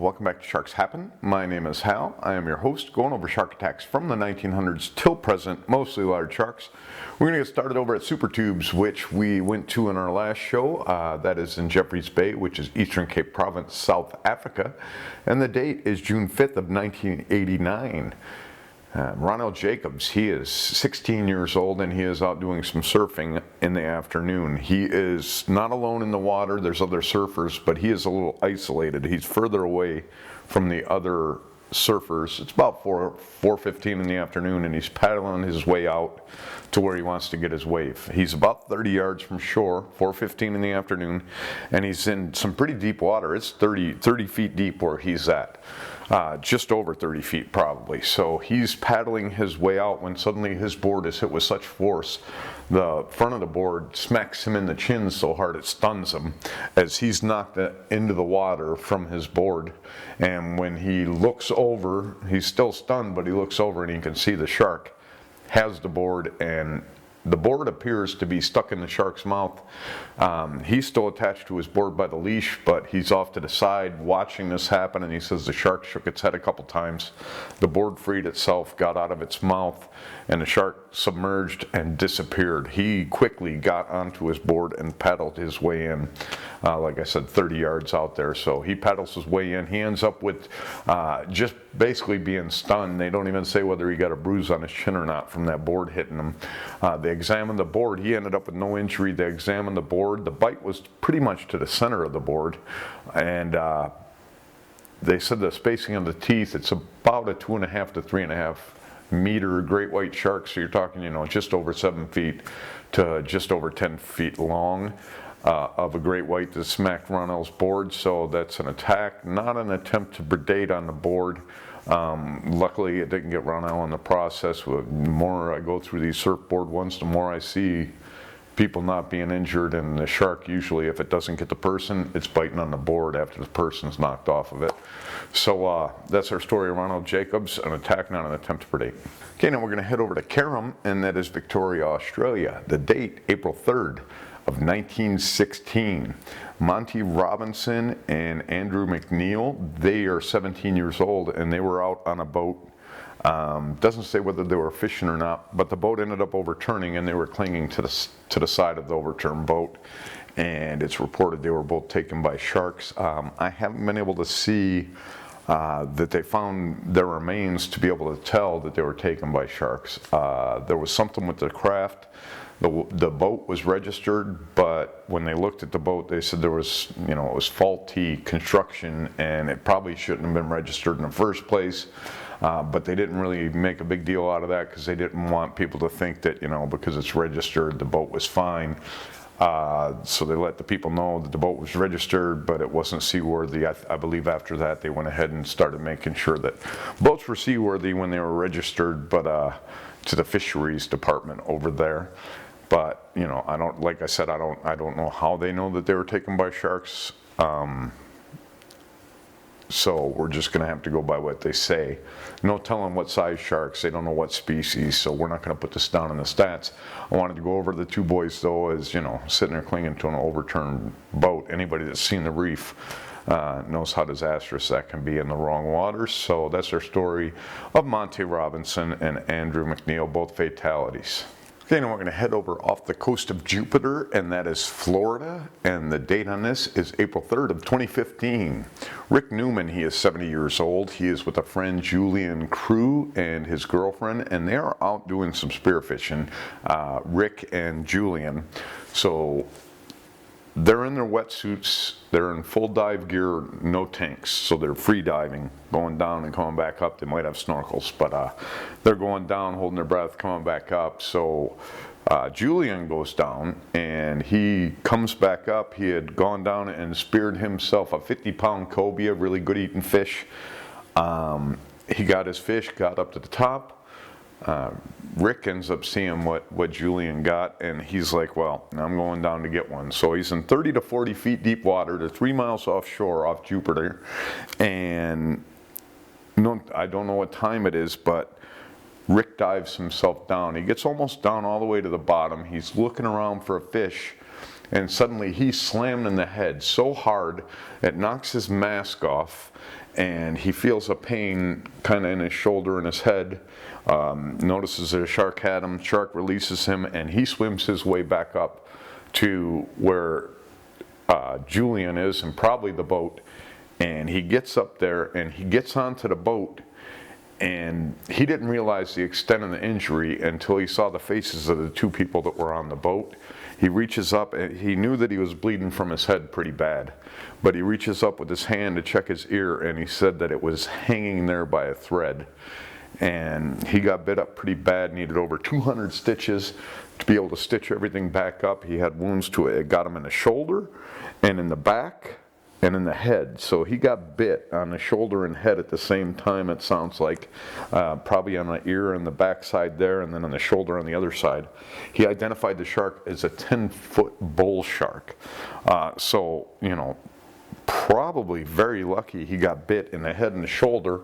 welcome back to Sharks Happen. My name is Hal. I am your host, going over shark attacks from the 1900s till present, mostly large sharks. We're going to get started over at Super Tubes, which we went to in our last show. That is in Jeffreys Bay, which is Eastern Cape Province, South Africa. And the date is June 5th of 1989. Roniel Jacobs, he is 16 years old and he is out doing some surfing in the afternoon. He is not alone in the water, there's other surfers, but he is a little isolated. He's further away from the other surfers. It's about 4:15 in the afternoon and he's paddling his way out to where he wants to get his wave. He's about 30 yards from shore, 4:15 in the afternoon, and he's in some pretty deep water. It's 30 feet deep where he's at. Just over 30 feet probably. So he's paddling his way out when suddenly his board is hit with such force. The front of the board smacks him in the chin so hard it stuns him as he's knocked into the water from his board. And when he looks over, he's still stunned, but he looks over and he can see the shark has the board, and the board appears to be stuck in the shark's mouth. He's still attached to his board by the leash, but he's off to the side watching this happen, and he says the shark shook its head a couple times. The board freed itself, got out of its mouth, and the shark submerged and disappeared. He quickly got onto his board and paddled his way in. Like I said, 30 yards out there. So he paddles his way in. He ends up with just basically being stunned. They don't even say whether he got a bruise on his chin or not from that board hitting him. They examined the board. He ended up with no injury. They examined the board. The bite was pretty much to the center of the board. And they said the spacing of the teeth, it's about a 2.5 to 3.5 meter great white shark. So you're talking, just over 7 feet to just over 10 feet long. Of a great white that smacked Roniel's board, so that's an attack, not an attempt to predate on the board. Luckily it didn't get Roniel in the process. The more I go through these surfboard ones, the more I see people not being injured, and the shark usually, if it doesn't get the person, it's biting on the board after the person's knocked off of it. So that's our story of Roniel Jacobs, an attack, not an attempt to predate. Okay, now we're going to head over to Carrum, and that is Victoria, Australia. The date, April 3rd. Of 1916. Monte Robinson and Andrew McNeill, they are 17 years old and they were out on a boat. Doesn't say whether they were fishing or not, but the boat ended up overturning and they were clinging to the side of the overturned boat, and it's reported they were both taken by sharks. I haven't been able to see that they found their remains to be able to tell that they were taken by sharks. There was something with the craft. The boat was registered, but when they looked at the boat, they said there was, it was faulty construction and it probably shouldn't have been registered in the first place. But they didn't really make a big deal out of that because they didn't want people to think that, because it's registered, the boat was fine. So they let the people know that the boat was registered, but it wasn't seaworthy. I believe after that they went ahead and started making sure that boats were seaworthy when they were registered, but to the fisheries department over there. But I don't, like I said, I don't know how they know that they were taken by sharks. So we're just going to have to go by what they say. No telling what size sharks. They don't know what species, so we're not going to put this down in the stats. I wanted to go over the two boys, though, as sitting there clinging to an overturned boat. Anybody that's seen the reef knows how disastrous that can be in the wrong waters. So that's our story of Monte Robinson and Andrew McNeill, both fatalities. Okay, now we're going to head over off the coast of Jupiter, and that is Florida, and the date on this is April 3rd of 2015. Rick Neumann, he is 70 years old. He is with a friend, Julian Crew, and his girlfriend, and they are out doing some spearfishing, Rick and Julian. So they're in their wetsuits, they're in full dive gear, no tanks, so they're free diving, going down and coming back up. They might have snorkels, but they're going down, holding their breath, coming back up. So Julian goes down and he comes back up. He had gone down and speared himself a 50-pound cobia, really good eating fish. He got his fish, got up to the top. Rick ends up seeing what Julian got, and he's like, well, I'm going down to get one. So he's in 30 to 40 feet deep water. They're 3 miles offshore off Jupiter, and I don't know what time it is, but Rick dives himself down. He gets almost down all the way to the bottom. He's looking around for a fish, and suddenly he's slammed in the head so hard it knocks his mask off, and he feels a pain kind of in his shoulder and his head. Notices that a shark had him. Shark releases him, and he swims his way back up to where Julian is, and probably the boat. And he gets up there and he gets onto the boat, and he didn't realize the extent of the injury until he saw the faces of the two people that were on the boat. He reaches up, and he knew that he was bleeding from his head pretty bad, but he reaches up with his hand to check his ear, and he said that it was hanging there by a thread. And he got bit up pretty bad, needed over 200 stitches to be able to stitch everything back up. He had wounds to it. It got him in the shoulder and in the back and in the head. So he got bit on the shoulder and head at the same time, it sounds like, probably on the ear and the back side there, and then on the shoulder on the other side. He identified the shark as a 10-foot bull shark. So, you know, probably very lucky he got bit in the head and the shoulder,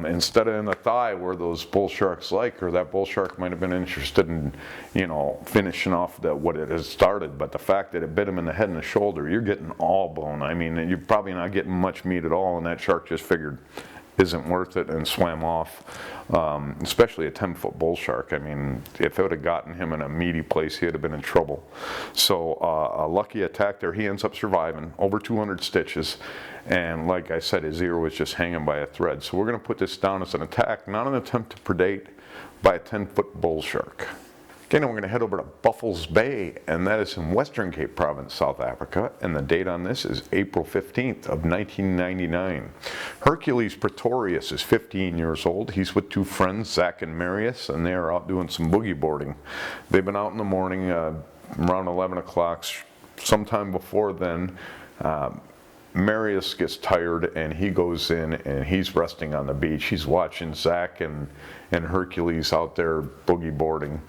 instead of in the thigh where those bull sharks like, or that bull shark might have been interested in, you know, finishing off what it has started. But the fact that it bit him in the head and the shoulder, you're getting all bone. I mean, you're probably not getting much meat at all, and that shark just figured isn't worth it and swam off. Especially a 10-foot bull shark. I mean, if it would have gotten him in a meaty place, he would have been in trouble. So a lucky attack there. He ends up surviving, over 200 stitches. And like I said, his ear was just hanging by a thread. So we're going to put this down as an attack, not an attempt to predate by a 10-foot bull shark. Okay, now we're going to head over to Buffalo's Bay, and that is in Western Cape Province, South Africa, and the date on this is April 15th of 1999. Hercules Pretorius is 15 years old. He's with two friends, Zach and Marius, and they are out doing some boogie boarding. They've been out in the morning, around 11 o'clock. Sometime before then, Marius gets tired and he goes in and he's resting on the beach. He's watching Zach and Hercules out there boogie boarding.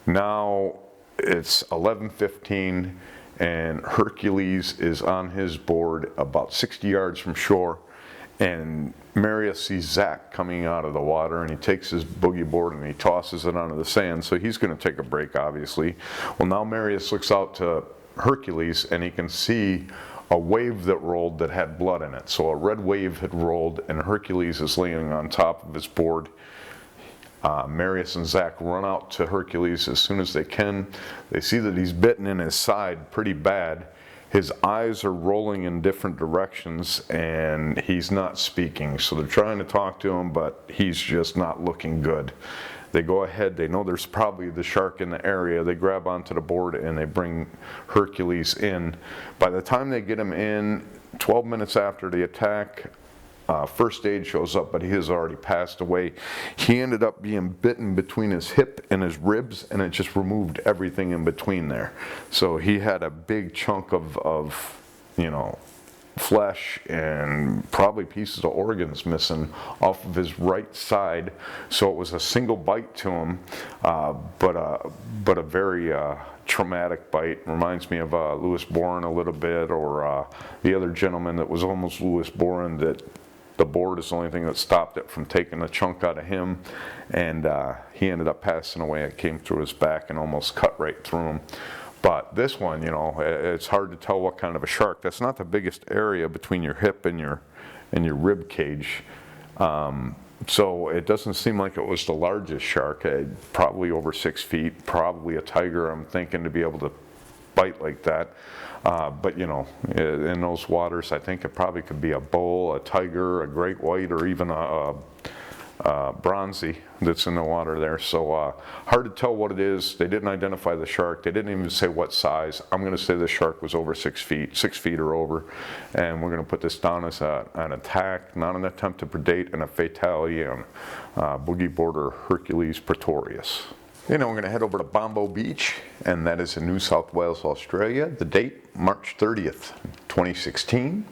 Now it's 11:15 and Hercules is on his board about 60 yards from shore, and Marius sees Zach coming out of the water, and he takes his boogie board and he tosses it onto the sand. So he's going to take a break, obviously. Well, now Marius looks out to Hercules and he can see a wave that rolled that had blood in it. So a red wave had rolled and Hercules is laying on top of his board. Marius and Zach run out to Hercules as soon as they can. They see that he's bitten in his side pretty bad. His eyes are rolling in different directions and he's not speaking. So they're trying to talk to him, but he's just not looking good. They go ahead, they know there's probably the shark in the area. They grab onto the board and they bring Hercules in. By the time they get him in, 12 minutes after the attack, first aid shows up, but he has already passed away. He ended up being bitten between his hip and his ribs, and it just removed everything in between there. So he had a big chunk of you know, flesh and probably pieces of organs missing off of his right side. So it was a single bite to him, but a very traumatic bite. Reminds me of Louis Boren a little bit, or the other gentleman that was almost Louis Boren, that the board is the only thing that stopped it from taking a chunk out of him, and he ended up passing away. It came through his back and almost cut right through him. But this one, you know, it's hard to tell what kind of a shark. That's not the biggest area between your hip and your rib cage. So it doesn't seem like it was the largest shark. Probably over 6 feet, probably a tiger, I'm thinking, to be able to bite like that. But you know, in those waters, I think it probably could be a bull, a tiger, a great white, or even a bronzy that's in the water there. So hard to tell what it is. They didn't identify the shark. They didn't even say what size. I'm going to say the shark was over 6 feet, 6 feet or over, and we're going to put this down as an attack, not an attempt to predate, and a fatality on boogie boarder Hercules Pretorius. You know, we're going to head over to Bombo Beach, and that is in New South Wales, Australia. The date, March 30th, 2016.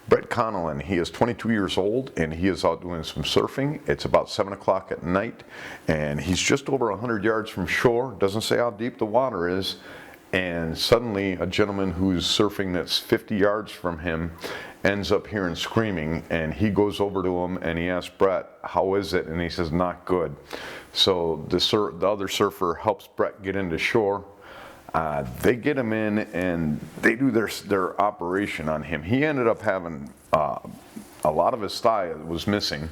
Brett Connellan, he is 22 years old, and he is out doing some surfing. It's about 7 o'clock at night, and he's just over 100 yards from shore. Doesn't say how deep the water is, and suddenly a gentleman who's surfing that's 50 yards from him ends up hearing screaming, and he goes over to him and he asks Brett, how is it? And he says, not good. So the other surfer helps Brett get into shore, They get him in and they do their operation on him. He ended up having a lot of his thigh was missing,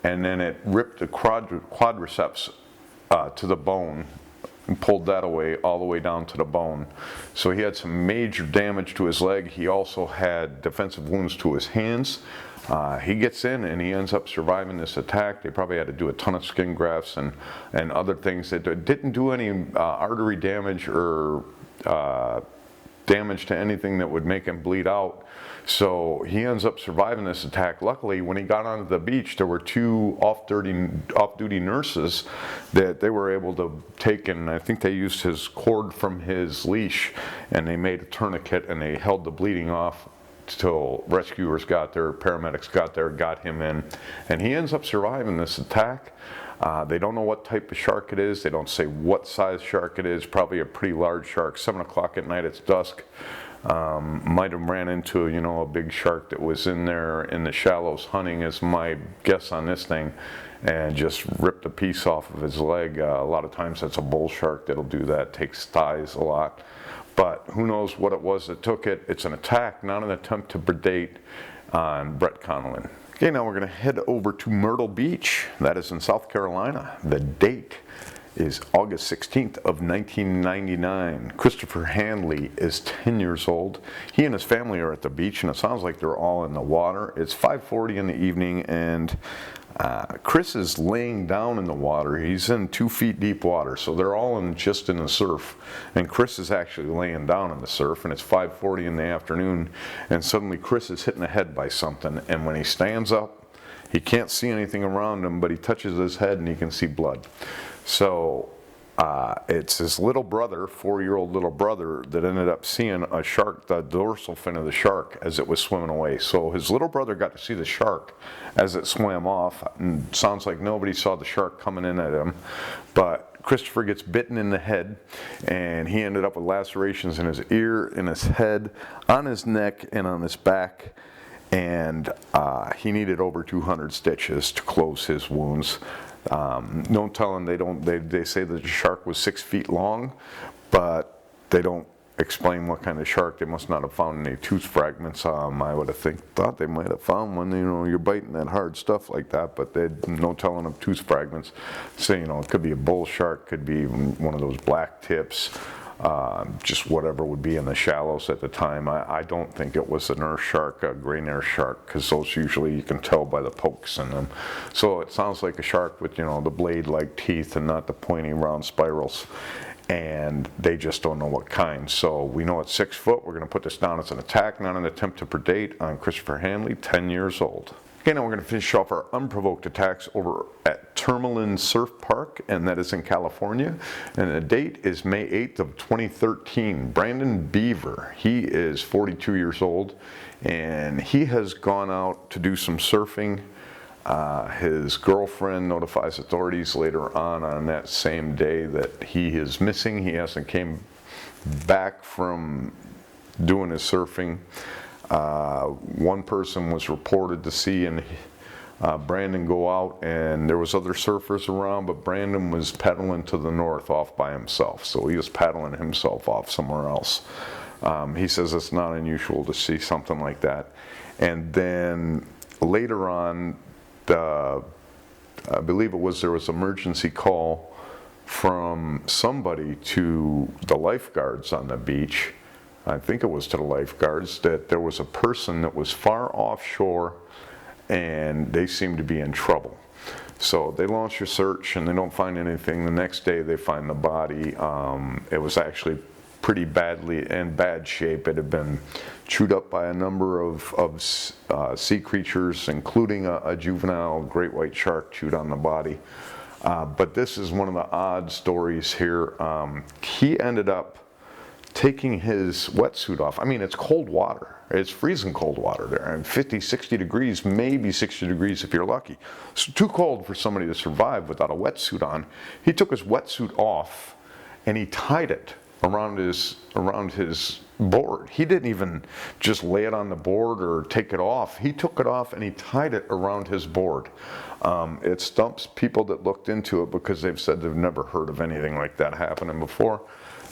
and then it ripped the quadriceps to the bone and pulled that away all the way down to the bone. So he had some major damage to his leg. He also had defensive wounds to his hands. He gets in and he ends up surviving this attack. They probably had to do a ton of skin grafts and other things that didn't do any artery damage or damage to anything that would make him bleed out. So he ends up surviving this attack. Luckily, when he got onto the beach, there were two off-duty nurses that they were able to take, and I think they used his cord from his leash, and they made a tourniquet, and they held the bleeding off till rescuers got there, paramedics got there, got him in, and he ends up surviving this attack. They don't know what type of shark it is. They don't say what size shark it is. Probably a pretty large shark. 7 o'clock at night, it's dusk. Might have ran into, you know, a big shark that was in there in the shallows hunting, is my guess on this thing, and just ripped a piece off of his leg. A lot of times that's a bull shark that'll do that, takes thighs a lot. But who knows what it was that took it. It's an attack, not an attempt to predate on Brett Connellan. Okay, now we're going to head over to Myrtle Beach. That is in South Carolina. The date is August 16th of 1999. Christopher Handley is 10 years old. He and his family are at the beach, and it sounds like they're all in the water. It's 5:40 in the evening, and Chris is laying down in the water. He's in 2 feet deep water, so they're all just in the surf. And Chris is actually laying down in the surf, and it's 5:40 in the afternoon, and suddenly Chris is hit in the head by something, and when he stands up, he can't see anything around him, but he touches his head and he can see blood. So it's his little brother, 4-year-old little brother, that ended up seeing a shark, the dorsal fin of the shark, as it was swimming away. So his little brother got to see the shark as it swam off, and sounds like nobody saw the shark coming in at him. But Christopher gets bitten in the head, and he ended up with lacerations in his ear, in his head, on his neck, and on his back. And he needed over 200 stitches to close his wounds. Don't tell them they say that the shark was 6 feet long, but they don't explain what kind of shark. They must not have found any tooth fragments. I would have thought they might have found one. You know, you're biting that hard stuff like that, but they no telling of tooth fragments. So, you know, it could be a bull shark, could be one of those black tips. Just whatever would be in the shallows at the time. I don't think it was a nurse shark, a gray nurse shark, because those usually you can tell by the pokes in them. So it sounds like a shark with, you know, the blade-like teeth and not the pointy round spirals. And they just don't know what kind. So we know it's 6 foot. We're going to put this down as an attack, not an attempt to predate, on Christopher Handley, 10 years old. Okay, now we're going to finish off our unprovoked attacks over at Tourmaline Surf Park, and that is in California. And the date is May 8th of 2013. Brandon Beaver, he is 42 years old, and he has gone out to do some surfing. His girlfriend notifies authorities later on that same day that he is missing. He hasn't came back from doing his surfing. One person was reported to see Brandon go out, and there was other surfers around, but Brandon was paddling to the north off by himself, so he was paddling himself off somewhere else. He says it's not unusual to see something like that. And then later on, I believe there was emergency call from somebody to the lifeguards on the beach. I think it was to the lifeguards, that there was a person that was far offshore and they seemed to be in trouble. So they launch a search and they don't find anything. The next day they find the body. It was actually pretty bad shape. It had been chewed up by a number of sea creatures, including a juvenile great white shark chewed on the body. But this is one of the odd stories here. He ended up taking his wetsuit off. I mean, it's cold water. It's freezing cold water there, and 50, 60 degrees, maybe 60 degrees if you're lucky. So too cold for somebody to survive without a wetsuit on. He took his wetsuit off and he tied it around his board. He didn't even just lay it on the board or take it off. He took it off and he tied it around his board. It stumps people that looked into it because they've said they've never heard of anything like that happening before.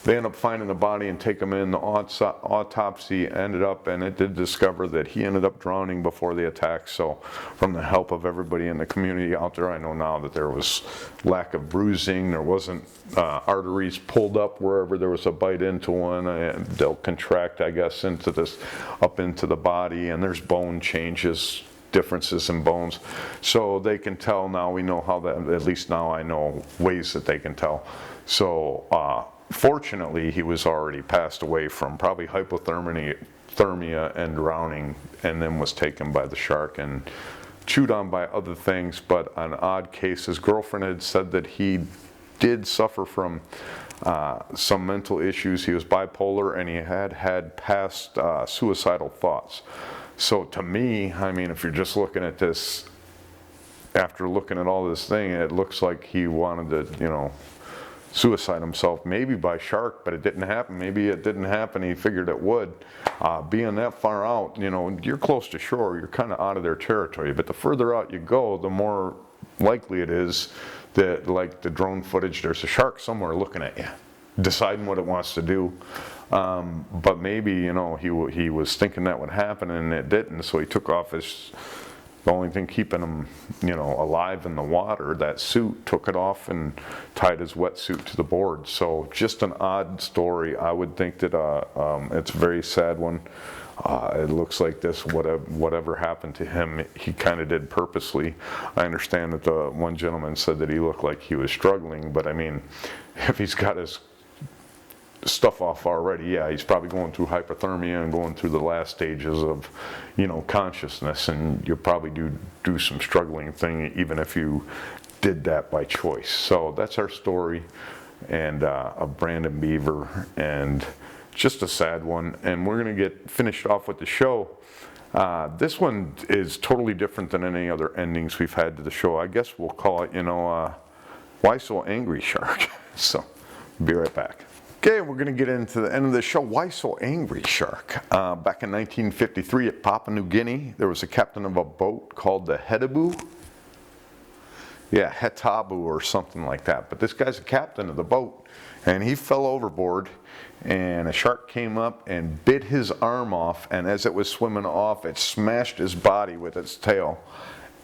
they end up finding the body and take him in. The autopsy ended up, and it did discover that he ended up drowning before the attack. So from the help of everybody in the community out there, I know now that there was lack of bruising. There wasn't arteries pulled up wherever there was a bite into one. And they'll contract, I guess, into this, up into the body, and there's bone changes, differences in bones. So they can tell now, we know how that, at least now I know ways that they can tell. So fortunately, he was already passed away from probably hypothermia and drowning, and then was taken by the shark and chewed on by other things. But an odd case, his girlfriend had said that he did suffer from some mental issues. He was bipolar, and he had past suicidal thoughts. So to me, I mean, if you're just looking at this, after looking at all this thing, it looks like he wanted to, you know, suicide himself, maybe by shark, but it didn't happen. Maybe it didn't happen, he figured it would. Being that far out, you know, you're close to shore, you're kind of out of their territory, but the further out you go, the more likely it is that, like the drone footage, there's a shark somewhere looking at you, deciding what it wants to do. But maybe, you know, he was thinking that would happen, and it didn't, so he took off his, the only thing keeping him, you know, alive in the water, that suit, took it off and tied his wetsuit to the board. So just an odd story. I would think that it's a very sad one. It looks like this, whatever happened to him, he kind of did purposely. I understand that the one gentleman said that he looked like he was struggling, but I mean, if he's got his stuff off already, yeah, he's probably going through hypothermia and going through the last stages of, you know, consciousness, and you'll probably do some struggling thing even if you did that by choice. So that's our story, and of Brandon Beaver, and just a sad one. And we're gonna get finished off with the show. This one is totally different than any other endings we've had to the show. I guess we'll call it, you know, Why So Angry, Shark? So be right back. Okay, we're going to get into the end of the show. Why So Angry, Shark? Back in 1953 at Papua New Guinea, there was a captain of a boat called the Hetabu. Yeah, Hetabu or something like that. But this guy's a captain of the boat, and he fell overboard, and a shark came up and bit his arm off, and as it was swimming off, it smashed his body with its tail.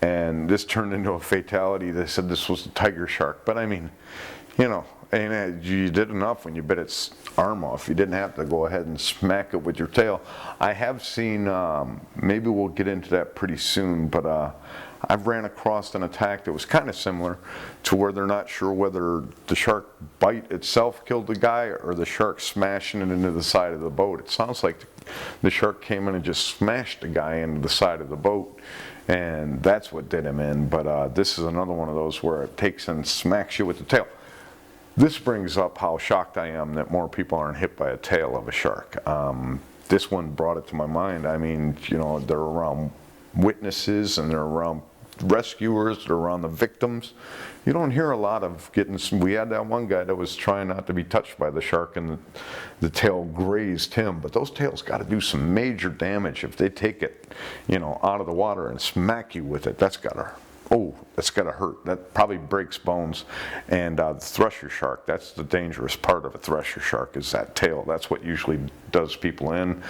And this turned into a fatality. They said this was a tiger shark. But I mean, you know, and you did enough when you bit its arm off. You didn't have to go ahead and smack it with your tail. I have seen, maybe we'll get into that pretty soon, but I've ran across an attack that was kind of similar, to where they're not sure whether the shark bite itself killed the guy or the shark smashing it into the side of the boat. It sounds like the shark came in and just smashed the guy into the side of the boat, and that's what did him in. But this is another one of those where it takes and smacks you with the tail. This brings up how shocked I am that more people aren't hit by a tail of a shark. This one brought it to my mind. I mean, you know, they're around witnesses, and they're around rescuers, they're around the victims. You don't hear a lot of getting some. We had that one guy that was trying not to be touched by the shark, and the tail grazed him. But those tails got to do some major damage if they take it, you know, out of the water and smack you with it. That's got to, oh, that's got to hurt. That probably breaks bones. And the thresher shark, that's the dangerous part of a thresher shark, is that tail. That's what usually does people in.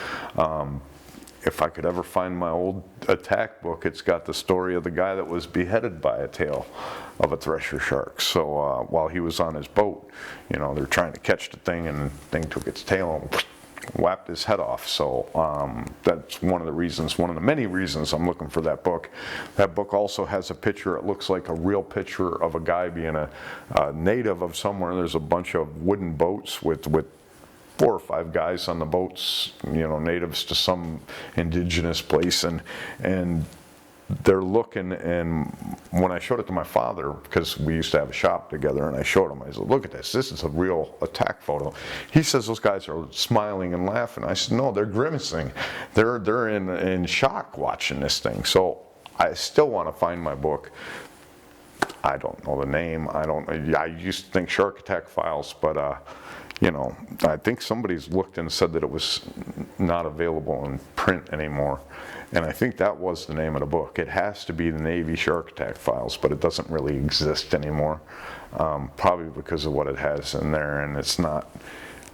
If I could ever find my old attack book, it's got the story of the guy that was beheaded by a tail of a thresher shark. So while he was on his boat, you know, they're trying to catch the thing, and the thing took its tail and whapped his head off. So that's one of the reasons, one of the many reasons I'm looking for that book. That book also has a picture. It looks like a real picture of a guy being a native of somewhere. There's a bunch of wooden boats with 4 or 5 guys on the boats, you know, natives to some indigenous place, and they're looking. And when I showed it to my father, because we used to have a shop together, and I showed him, I said, look at this, this is a real attack photo. He says those guys are smiling and laughing. I said, no, they're grimacing. They're in shock watching this thing. So I still want to find my book. I don't know the name. I used to think Shark Attack Files, but you know, I think somebody's looked and said that it was not available in print anymore. And I think that was the name of the book. It has to be the Navy Shark Attack Files, but it doesn't really exist anymore. Probably because of what it has in there, and it's not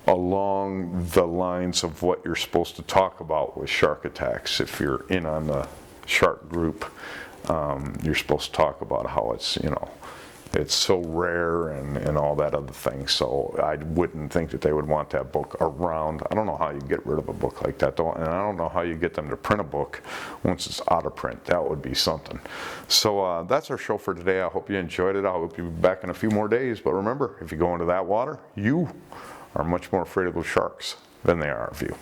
along the lines of what you're supposed to talk about with shark attacks. If you're in on the shark group, you're supposed to talk about how it's, it's so rare and all that other thing. So I wouldn't think that they would want that book around. I don't know how you get rid of a book like that, though, and I don't know how you get them to print a book once it's out of print. That would be something. So that's our show for today. I hope you enjoyed it. I hope you'll be back in a few more days. But remember, if you go into that water, you are much more afraid of those sharks than they are of you.